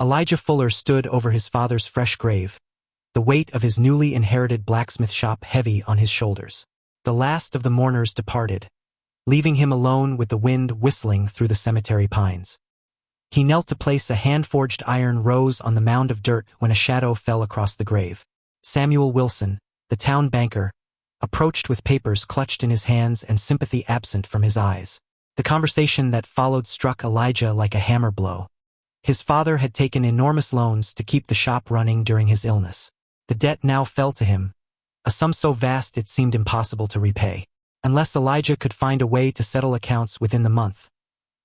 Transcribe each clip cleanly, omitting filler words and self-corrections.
Elijah Fuller stood over his father's fresh grave, the weight of his newly inherited blacksmith shop heavy on his shoulders. The last of the mourners departed, leaving him alone with the wind whistling through the cemetery pines. He knelt to place a hand-forged iron rose on the mound of dirt when a shadow fell across the grave. Samuel Wilson, the town banker, approached with papers clutched in his hands and sympathy absent from his eyes. The conversation that followed struck Elijah like a hammer blow. His father had taken enormous loans to keep the shop running during his illness. The debt now fell to him, a sum so vast it seemed impossible to repay. Unless Elijah could find a way to settle accounts within the month,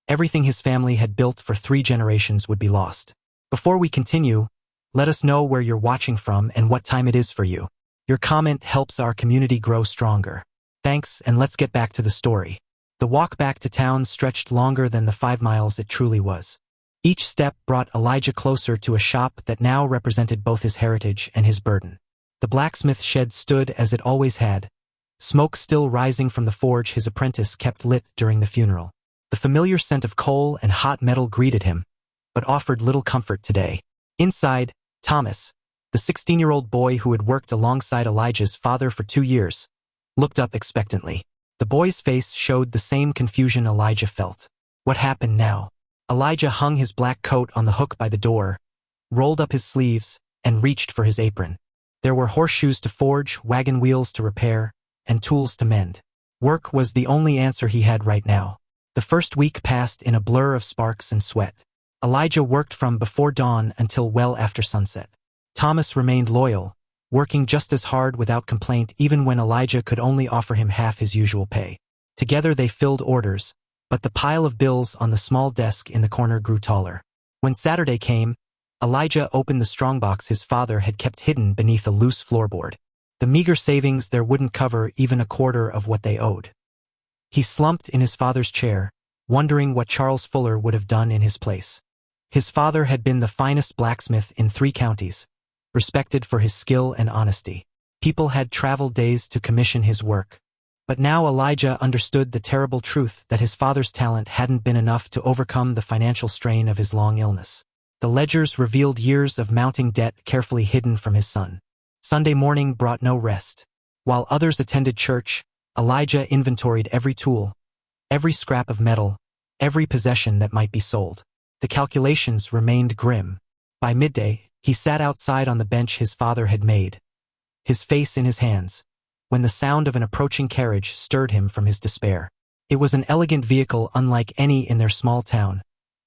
everything his family had built for 3 generations would be lost. Before we continue, let us know where you're watching from and what time it is for you. Your comment helps our community grow stronger. Thanks, and let's get back to the story. The walk back to town stretched longer than the 5 miles it truly was. Each step brought Elijah closer to a shop that now represented both his heritage and his burden. The blacksmith shed stood as it always had, smoke still rising from the forge his apprentice kept lit during the funeral. The familiar scent of coal and hot metal greeted him, but offered little comfort today. Inside, Thomas, the 16-year-old boy who had worked alongside Elijah's father for 2 years, looked up expectantly. The boy's face showed the same confusion Elijah felt. What happened now? Elijah hung his black coat on the hook by the door, rolled up his sleeves, and reached for his apron. There were horseshoes to forge, wagon wheels to repair, and tools to mend. Work was the only answer he had right now. The first week passed in a blur of sparks and sweat. Elijah worked from before dawn until well after sunset. Thomas remained loyal, working just as hard without complaint even when Elijah could only offer him half his usual pay. Together they filled orders, but the pile of bills on the small desk in the corner grew taller. When Saturday came, Elijah opened the strongbox his father had kept hidden beneath a loose floorboard. The meager savings there wouldn't cover even a quarter of what they owed. He slumped in his father's chair, wondering what Charles Fuller would have done in his place. His father had been the finest blacksmith in 3 counties, respected for his skill and honesty. People had traveled days to commission his work. But now Elijah understood the terrible truth that his father's talent hadn't been enough to overcome the financial strain of his long illness. The ledgers revealed years of mounting debt carefully hidden from his son. Sunday morning brought no rest. While others attended church, Elijah inventoried every tool, every scrap of metal, every possession that might be sold. The calculations remained grim. By midday, he sat outside on the bench his father had made, his face in his hands, when the sound of an approaching carriage stirred him from his despair. It was an elegant vehicle unlike any in their small town,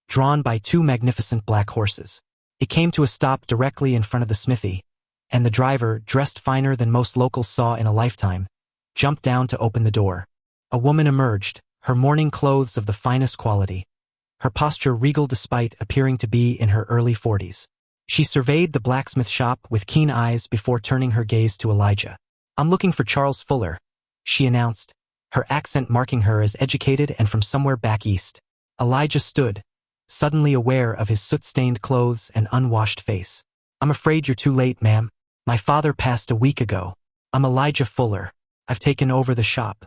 drawn by 2 magnificent black horses. It came to a stop directly in front of the smithy, and the driver, dressed finer than most locals saw in a lifetime, jumped down to open the door. A woman emerged, her mourning clothes of the finest quality, her posture regal despite appearing to be in her early 40s. She surveyed the blacksmith shop with keen eyes before turning her gaze to Elijah. "I'm looking for Charles Fuller," she announced, her accent marking her as educated and from somewhere back east. Elijah stood, suddenly aware of his soot-stained clothes and unwashed face. "I'm afraid you're too late, ma'am. My father passed a week ago. I'm Elijah Fuller. I've taken over the shop."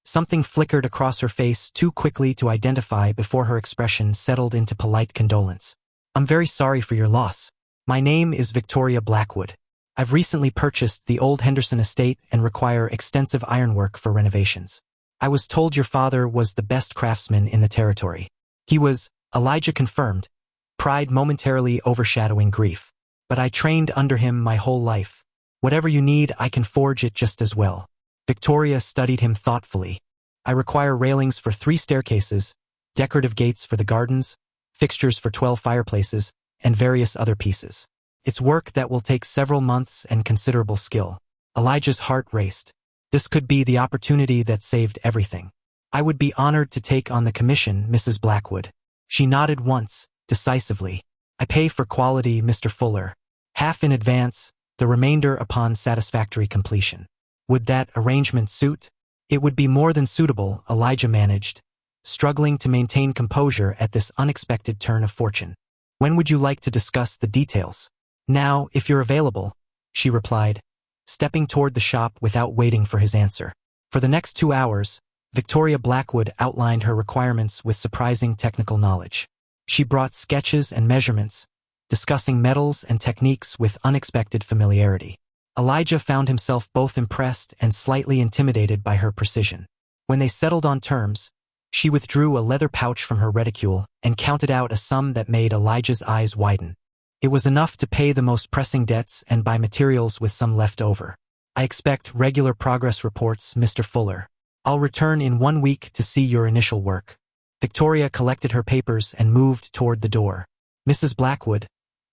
Something flickered across her face too quickly to identify before her expression settled into polite condolence. "I'm very sorry for your loss. My name is Victoria Blackwood. I've recently purchased the old Henderson estate and require extensive ironwork for renovations. I was told your father was the best craftsman in the territory." He was, Elijah confirmed, pride momentarily overshadowing grief. "But I trained under him my whole life. Whatever you need, I can forge it just as well." Victoria studied him thoughtfully. "I require railings for 3 staircases, decorative gates for the gardens, fixtures for 12 fireplaces, and various other pieces. It's work that will take several months and considerable skill." Elijah's heart raced. This could be the opportunity that saved everything. "I would be honored to take on the commission, Mrs. Blackwood." She nodded once, decisively. "I pay for quality, Mr. Fuller. Half in advance, the remainder upon satisfactory completion. Would that arrangement suit?" "It would be more than suitable," Elijah managed, struggling to maintain composure at this unexpected turn of fortune. "When would you like to discuss the details?" "Now, if you're available," she replied, stepping toward the shop without waiting for his answer. For the next 2 hours, Victoria Blackwood outlined her requirements with surprising technical knowledge. She brought sketches and measurements, discussing metals and techniques with unexpected familiarity. Elijah found himself both impressed and slightly intimidated by her precision. When they settled on terms, she withdrew a leather pouch from her reticule and counted out a sum that made Elijah's eyes widen. It was enough to pay the most pressing debts and buy materials with some left over. I expect regular progress reports, Mr. Fuller. I'll return in 1 week to see your initial work. Victoria collected her papers and moved toward the door. Mrs. Blackwood,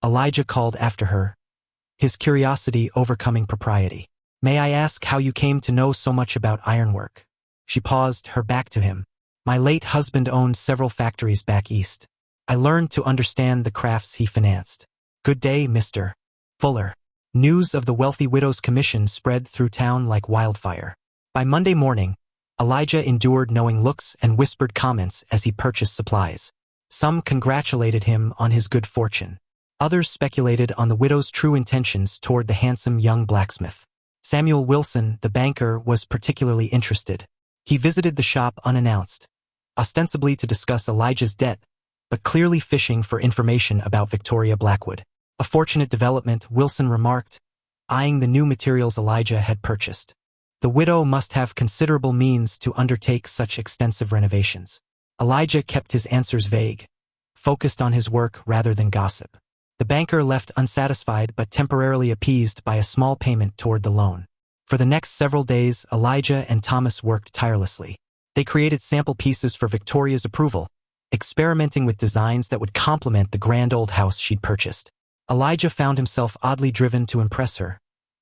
Elijah called after her, his curiosity overcoming propriety. May I ask how you came to know so much about ironwork? She paused, her back to him. My late husband owned several factories back east. I learned to understand the crafts he financed. Good day, Mr. Fuller. News of the wealthy widow's commission spread through town like wildfire. By Monday morning, Elijah endured knowing looks and whispered comments as he purchased supplies. Some congratulated him on his good fortune. Others speculated on the widow's true intentions toward the handsome young blacksmith. Samuel Wilson, the banker, was particularly interested. He visited the shop unannounced, ostensibly to discuss Elijah's debt, but clearly fishing for information about Victoria Blackwood. A fortunate development, Wilson remarked, eyeing the new materials Elijah had purchased. The widow must have considerable means to undertake such extensive renovations. Elijah kept his answers vague, focused on his work rather than gossip. The banker left unsatisfied but temporarily appeased by a small payment toward the loan. For the next several days, Elijah and Thomas worked tirelessly. They created sample pieces for Victoria's approval, experimenting with designs that would complement the grand old house she'd purchased. Elijah found himself oddly driven to impress her,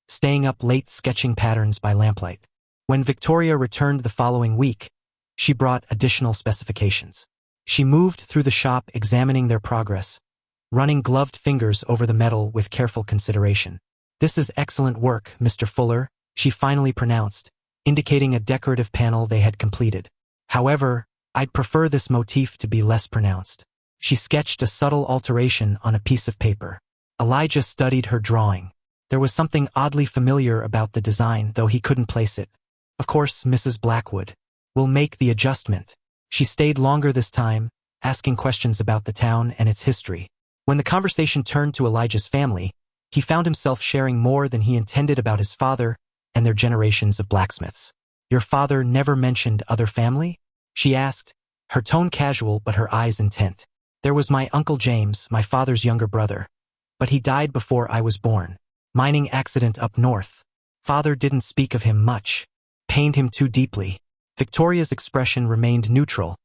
staying up late sketching patterns by lamplight. When Victoria returned the following week, she brought additional specifications. She moved through the shop examining their progress, running gloved fingers over the metal with careful consideration. This is excellent work, Mr. Fuller, she finally pronounced, indicating a decorative panel they had completed. However, I'd prefer this motif to be less pronounced. She sketched a subtle alteration on a piece of paper. Elijah studied her drawing. There was something oddly familiar about the design, though he couldn't place it. Of course, Mrs. Blackwood will make the adjustment. She stayed longer this time, asking questions about the town and its history. When the conversation turned to Elijah's family, he found himself sharing more than he intended about his father and their generations of blacksmiths. Your father never mentioned other family? She asked, her tone casual but her eyes intent. There was my Uncle James, my father's younger brother, but he died before I was born. Mining accident up north. Father didn't speak of him much. Pained him too deeply. Victoria's expression remained neutral,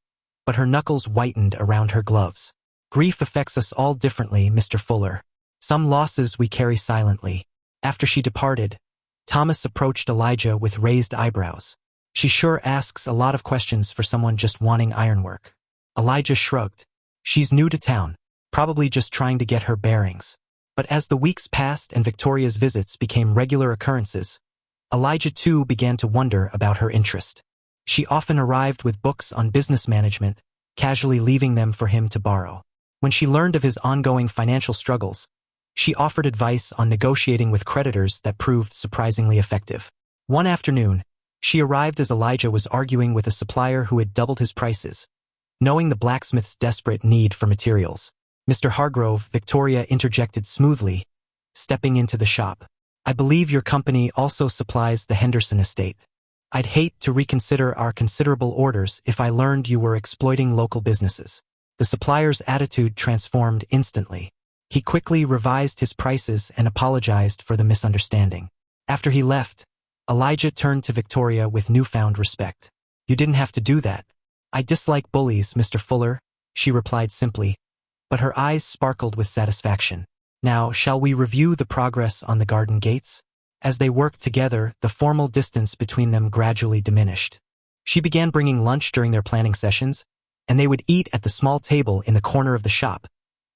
but her knuckles whitened around her gloves. Grief affects us all differently, Mr. Fuller. Some losses we carry silently. After she departed, Thomas approached Elijah with raised eyebrows. She sure asks a lot of questions for someone just wanting ironwork. Elijah shrugged. She's new to town, probably just trying to get her bearings. But as the weeks passed and Victoria's visits became regular occurrences, Elijah too began to wonder about her interest. She often arrived with books on business management, casually leaving them for him to borrow. When she learned of his ongoing financial struggles, she offered advice on negotiating with creditors that proved surprisingly effective. One afternoon, she arrived as Elijah was arguing with a supplier who had doubled his prices, knowing the blacksmith's desperate need for materials. Mr. Hargrove, Victoria interjected smoothly, stepping into the shop. I believe your company also supplies the Henderson estate. I'd hate to reconsider our considerable orders if I learned you were exploiting local businesses. The supplier's attitude transformed instantly. He quickly revised his prices and apologized for the misunderstanding. After he left, Elijah turned to Victoria with newfound respect. You didn't have to do that. I dislike bullies, Mr. Fuller, she replied simply, but her eyes sparkled with satisfaction. Now, shall we review the progress on the garden gates? As they worked together, the formal distance between them gradually diminished. She began bringing lunch during their planning sessions, and they would eat at the small table in the corner of the shop,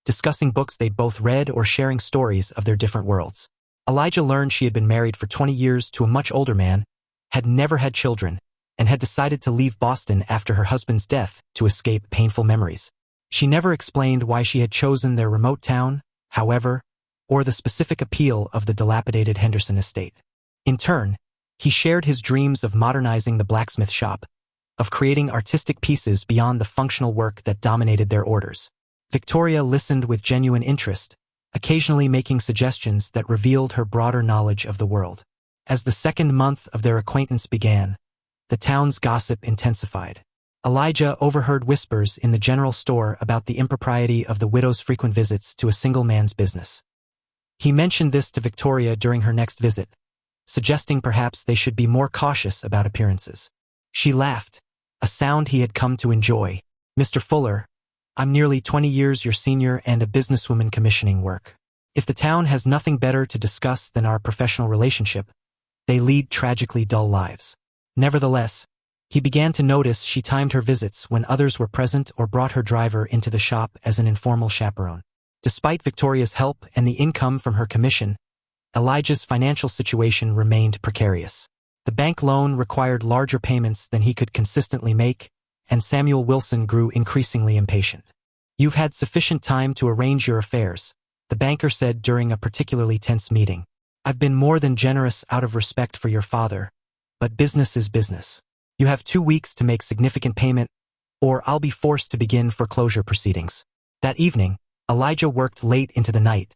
discussing books they'd both read or sharing stories of their different worlds. Elijah learned she had been married for 20 years to a much older man, had never had children, and had decided to leave Boston after her husband's death to escape painful memories. She never explained why she had chosen their remote town, however, or the specific appeal of the dilapidated Henderson estate. In turn, he shared his dreams of modernizing the blacksmith shop, of creating artistic pieces beyond the functional work that dominated their orders. Victoria listened with genuine interest, occasionally making suggestions that revealed her broader knowledge of the world. As the second month of their acquaintance began, the town's gossip intensified. Elijah overheard whispers in the general store about the impropriety of the widow's frequent visits to a single man's business. He mentioned this to Victoria during her next visit, suggesting perhaps they should be more cautious about appearances. She laughed, a sound he had come to enjoy. "Mr. Fuller, I'm nearly 20 years your senior and a businesswoman commissioning work. If the town has nothing better to discuss than our professional relationship, they lead tragically dull lives." Nevertheless, he began to notice she timed her visits when others were present or brought her driver into the shop as an informal chaperone. Despite Victoria's help and the income from her commission, Elijah's financial situation remained precarious. The bank loan required larger payments than he could consistently make, and Samuel Wilson grew increasingly impatient. "You've had sufficient time to arrange your affairs," the banker said during a particularly tense meeting. "I've been more than generous out of respect for your father, but business is business. You have 2 weeks to make significant payment, or I'll be forced to begin foreclosure proceedings." That evening, Elijah worked late into the night,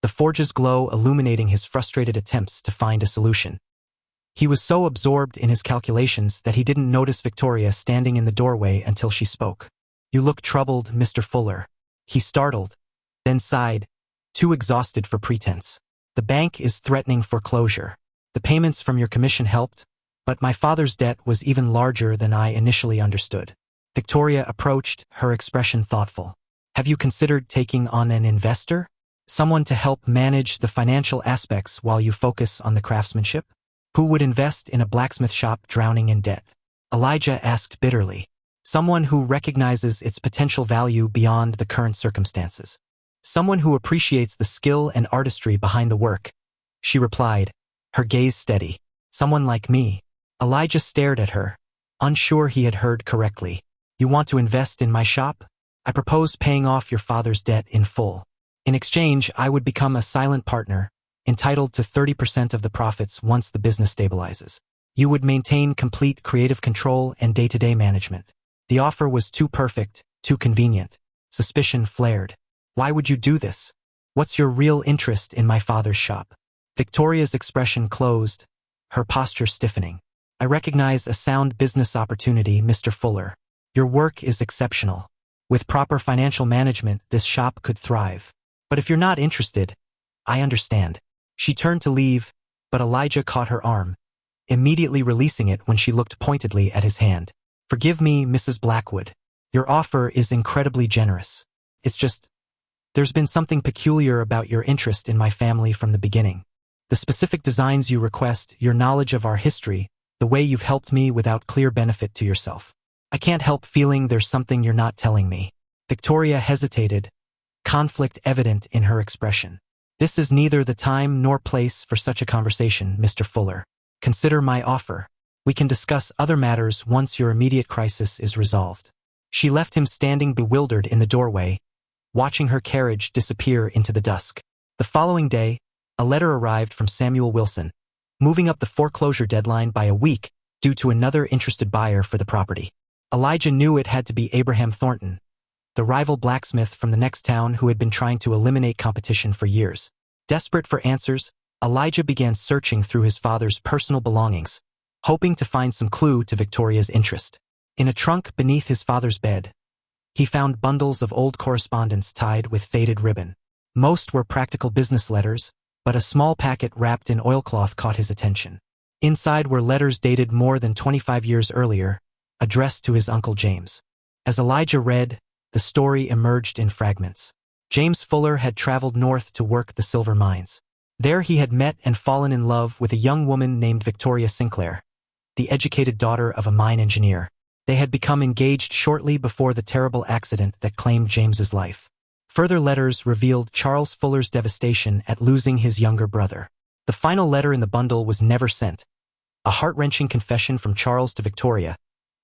the forge's glow illuminating his frustrated attempts to find a solution. He was so absorbed in his calculations that he didn't notice Victoria standing in the doorway until she spoke. "You look troubled, Mr. Fuller." He startled, then sighed, too exhausted for pretense. "The bank is threatening foreclosure. The payments from your commission helped, but my father's debt was even larger than I initially understood." Victoria approached, her expression thoughtful. "Have you considered taking on an investor? Someone to help manage the financial aspects while you focus on the craftsmanship? Who would invest in a blacksmith shop drowning in debt?" Elijah asked bitterly. "Someone who recognizes its potential value beyond the current circumstances. Someone who appreciates the skill and artistry behind the work," she replied, her gaze steady. "Someone like me." Elijah stared at her, unsure he had heard correctly. "You want to invest in my shop? I propose paying off your father's debt in full. In exchange, I would become a silent partner, entitled to 30% of the profits once the business stabilizes. You would maintain complete creative control and day-to-day management." The offer was too perfect, too convenient. Suspicion flared. "Why would you do this? What's your real interest in my father's shop?" Victoria's expression closed, her posture stiffening. "I recognize a sound business opportunity, Mr. Fuller. Your work is exceptional. With proper financial management, this shop could thrive. But if you're not interested, I understand." She turned to leave, but Elijah caught her arm, immediately releasing it when she looked pointedly at his hand. "Forgive me, Mrs. Blackwood. Your offer is incredibly generous. It's just, there's been something peculiar about your interest in my family from the beginning. The specific designs you request, your knowledge of our history, the way you've helped me without clear benefit to yourself. I can't help feeling there's something you're not telling me." Victoria hesitated, conflict evident in her expression. "This is neither the time nor place for such a conversation, Mr. Fuller. Consider my offer. We can discuss other matters once your immediate crisis is resolved." She left him standing bewildered in the doorway, watching her carriage disappear into the dusk. The following day, a letter arrived from Samuel Wilson, moving up the foreclosure deadline by a week due to another interested buyer for the property. Elijah knew it had to be Abraham Thornton, the rival blacksmith from the next town who had been trying to eliminate competition for years. Desperate for answers, Elijah began searching through his father's personal belongings, hoping to find some clue to Victoria's interest. In a trunk beneath his father's bed, he found bundles of old correspondence tied with faded ribbon. Most were practical business letters, but a small packet wrapped in oilcloth caught his attention. Inside were letters dated more than 25 years earlier, addressed to his Uncle James. As Elijah read, the story emerged in fragments. James Fuller had traveled north to work the silver mines. There he had met and fallen in love with a young woman named Victoria Sinclair, the educated daughter of a mine engineer. They had become engaged shortly before the terrible accident that claimed James's life. Further letters revealed Charles Fuller's devastation at losing his younger brother. The final letter in the bundle was never sent, a heart-wrenching confession from Charles to Victoria,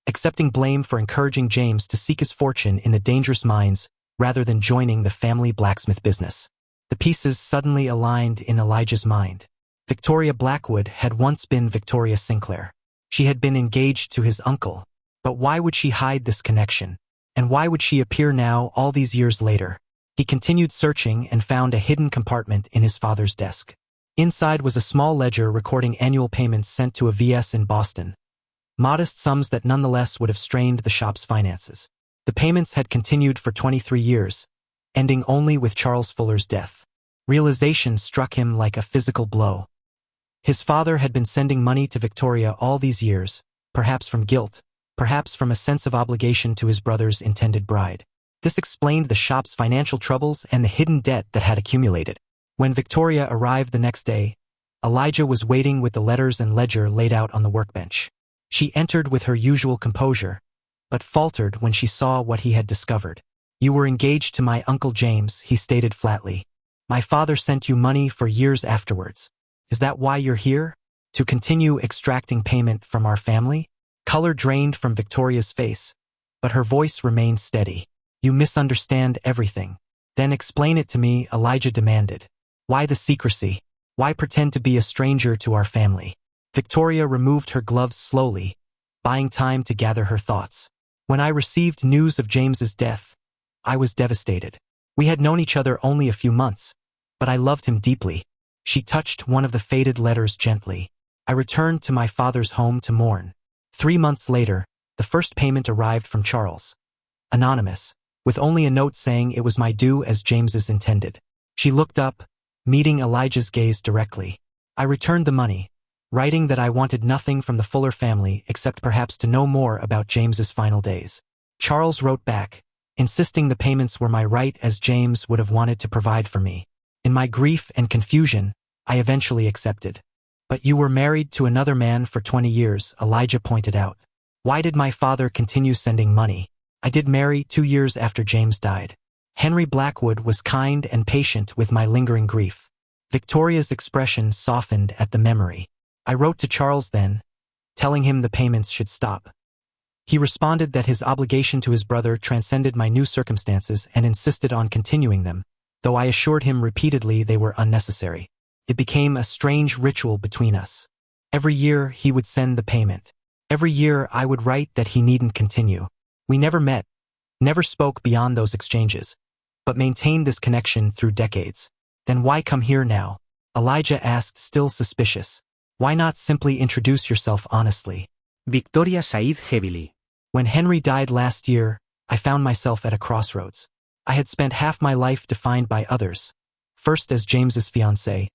accepting blame for encouraging James to seek his fortune in the dangerous mines rather than joining the family blacksmith business. The pieces suddenly aligned in Elijah's mind. Victoria Blackwood had once been Victoria Sinclair. She had been engaged to his uncle. But why would she hide this connection? And why would she appear now all these years later, He continued searching and found a hidden compartment in his father's desk. Inside was a small ledger recording annual payments sent to a VS in Boston, modest sums that nonetheless would have strained the shop's finances. The payments had continued for 23 years, ending only with Charles Fuller's death. Realization struck him like a physical blow. His father had been sending money to Victoria all these years, perhaps from guilt, perhaps from a sense of obligation to his brother's intended bride. This explained the shop's financial troubles and the hidden debt that had accumulated. When Victoria arrived the next day, Elijah was waiting with the letters and ledger laid out on the workbench. She entered with her usual composure, but faltered when she saw what he had discovered. "You were engaged to my Uncle James," he stated flatly. "My father sent you money for years afterwards. Is that why you're here? To continue extracting payment from our family?" Color drained from Victoria's face, but her voice remained steady. "You misunderstand everything." "Then explain it to me," Elijah demanded. "Why the secrecy? Why pretend to be a stranger to our family?" Victoria removed her gloves slowly, buying time to gather her thoughts. "When I received news of James's death, I was devastated. We had known each other only a few months, but I loved him deeply." She touched one of the faded letters gently. "I returned to my father's home to mourn. 3 months later, the first payment arrived from Charles, anonymous, with only a note saying it was my due as James's intended." She looked up, meeting Elijah's gaze directly. "I returned the money, writing that I wanted nothing from the Fuller family except perhaps to know more about James's final days. Charles wrote back, insisting the payments were my right as James would have wanted to provide for me. In my grief and confusion, I eventually accepted." "But you were married to another man for 20 years, Elijah pointed out. "Why did my father continue sending money?" "I did marry 2 years after James died. Henry Blackwood was kind and patient with my lingering grief." Victoria's expression softened at the memory. "I wrote to Charles then, telling him the payments should stop. He responded that his obligation to his brother transcended my new circumstances and insisted on continuing them, though I assured him repeatedly they were unnecessary. It became a strange ritual between us. Every year he would send the payment. Every year I would write that he needn't continue. We never met, never spoke beyond those exchanges, but maintained this connection through decades." "Then why come here now?" Elijah asked, still suspicious. "Why not simply introduce yourself honestly?" Victoria sighed heavily. "When Henry died last year, I found myself at a crossroads. I had spent half my life defined by others, first as James's fiancée,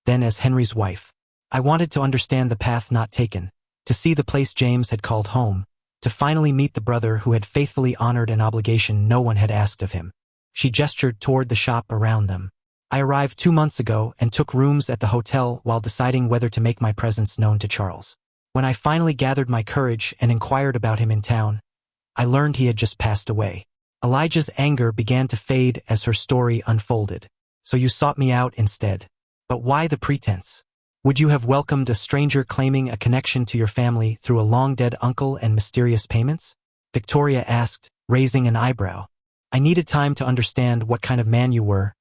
then as Henry's wife. I wanted to understand the path not taken, to see the place James had called home, to finally meet the brother who had faithfully honored an obligation no one had asked of him." She gestured toward the shop around them. "I arrived 2 months ago and took rooms at the hotel while deciding whether to make my presence known to Charles. When I finally gathered my courage and inquired about him in town, I learned he had just passed away." Elijah's anger began to fade as her story unfolded. "So you sought me out instead. But why the pretense? Would you have welcomed a stranger claiming a connection to your family through a long-dead uncle and mysterious payments?" Victoria asked, raising an eyebrow. "I needed time to understand what kind of man you were,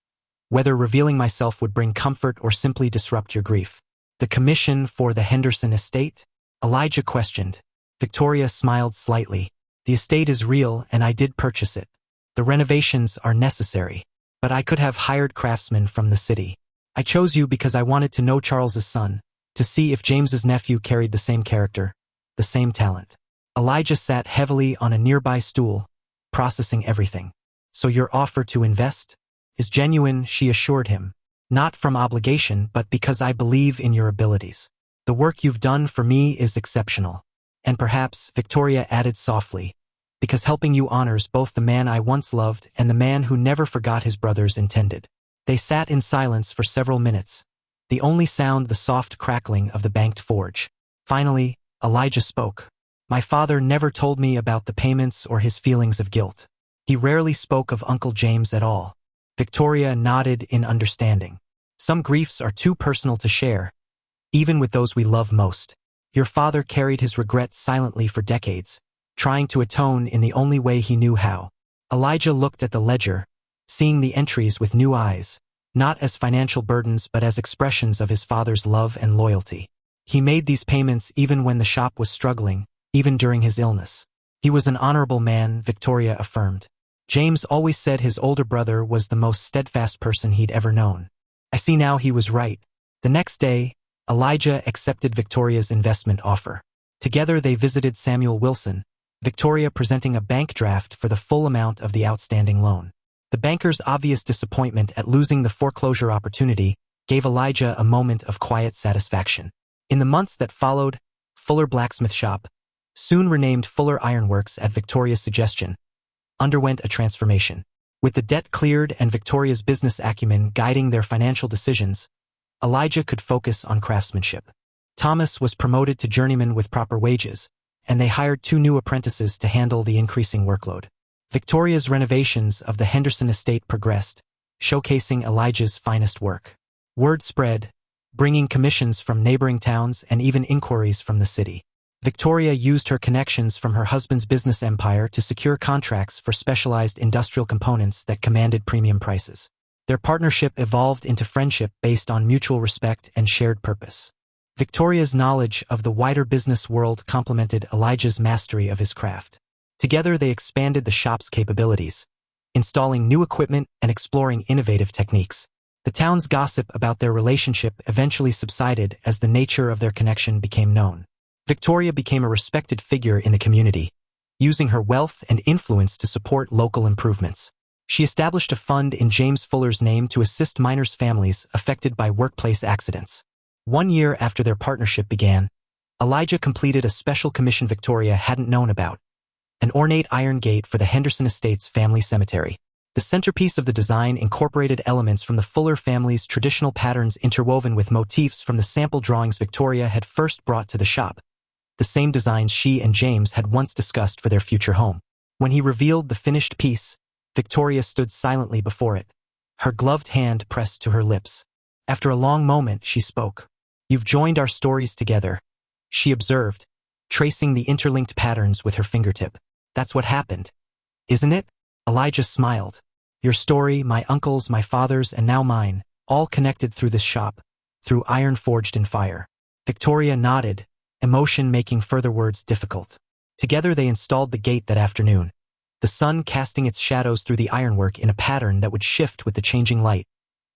whether revealing myself would bring comfort or simply disrupt your grief." "The commission for the Henderson estate?" Elijah questioned. Victoria smiled slightly. "The estate is real and I did purchase it. The renovations are necessary, but I could have hired craftsmen from the city. I chose you because I wanted to know Charles's son, to see if James's nephew carried the same character, the same talent." Elijah sat heavily on a nearby stool, processing everything. "So your offer to invest is genuine," she assured him. "Not from obligation, but because I believe in your abilities. The work you've done for me is exceptional. And perhaps," Victoria added softly, "because helping you honors both the man I once loved and the man who never forgot his brother's intended." They sat in silence for several minutes, the only sound the soft crackling of the banked forge. Finally, Elijah spoke. "My father never told me about the payments or his feelings of guilt. He rarely spoke of Uncle James at all." Victoria nodded in understanding. "Some griefs are too personal to share, even with those we love most. Your father carried his regrets silently for decades, trying to atone in the only way he knew how." Elijah looked at the ledger, seeing the entries with new eyes, not as financial burdens but as expressions of his father's love and loyalty. He made these payments even when the shop was struggling, even during his illness. He was an honorable man, Victoria affirmed. James always said his older brother was the most steadfast person he'd ever known. I see now he was right. The next day, Elijah accepted Victoria's investment offer. Together they visited Samuel Wilson, Victoria presenting a bank draft for the full amount of the outstanding loan. The banker's obvious disappointment at losing the foreclosure opportunity gave Elijah a moment of quiet satisfaction. In the months that followed, Fuller Blacksmith Shop, soon renamed Fuller Ironworks at Victoria's suggestion, underwent a transformation. With the debt cleared and Victoria's business acumen guiding their financial decisions, Elijah could focus on craftsmanship. Thomas was promoted to journeyman with proper wages, and they hired 2 new apprentices to handle the increasing workload. Victoria's renovations of the Henderson estate progressed, showcasing Elijah's finest work. Word spread, bringing commissions from neighboring towns and even inquiries from the city. Victoria used her connections from her husband's business empire to secure contracts for specialized industrial components that commanded premium prices. Their partnership evolved into friendship based on mutual respect and shared purpose. Victoria's knowledge of the wider business world complemented Elijah's mastery of his craft. Together they expanded the shop's capabilities, installing new equipment and exploring innovative techniques. The town's gossip about their relationship eventually subsided as the nature of their connection became known. Victoria became a respected figure in the community, using her wealth and influence to support local improvements. She established a fund in James Fuller's name to assist miners' families affected by workplace accidents. 1 year after their partnership began, Elijah completed a special commission Victoria hadn't known about, an ornate iron gate for the Henderson Estate's family cemetery. The centerpiece of the design incorporated elements from the Fuller family's traditional patterns interwoven with motifs from the sample drawings Victoria had first brought to the shop, the same designs she and James had once discussed for their future home. When he revealed the finished piece, Victoria stood silently before it, her gloved hand pressed to her lips. After a long moment, she spoke. "You've joined our stories together," she observed, tracing the interlinked patterns with her fingertip. "That's what happened, isn't it?" Elijah smiled. "Your story, my uncle's, my father's, and now mine, all connected through this shop, through iron forged in fire." Victoria nodded, emotion making further words difficult. Together they installed the gate that afternoon, the sun casting its shadows through the ironwork in a pattern that would shift with the changing light,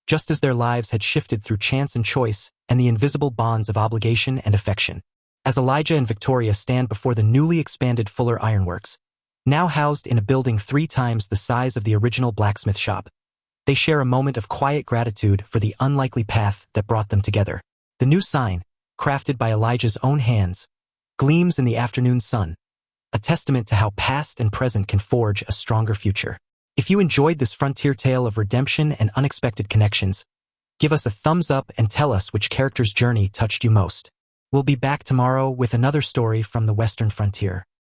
just as their lives had shifted through chance and choice and the invisible bonds of obligation and affection. As Elijah and Victoria stand before the newly expanded Fuller Ironworks, now housed in a building 3 times the size of the original blacksmith shop, they share a moment of quiet gratitude for the unlikely path that brought them together. The new sign, crafted by Elijah's own hands, gleams in the afternoon sun, a testament to how past and present can forge a stronger future. If you enjoyed this frontier tale of redemption and unexpected connections, give us a thumbs up and tell us which character's journey touched you most. We'll be back tomorrow with another story from the Western frontier.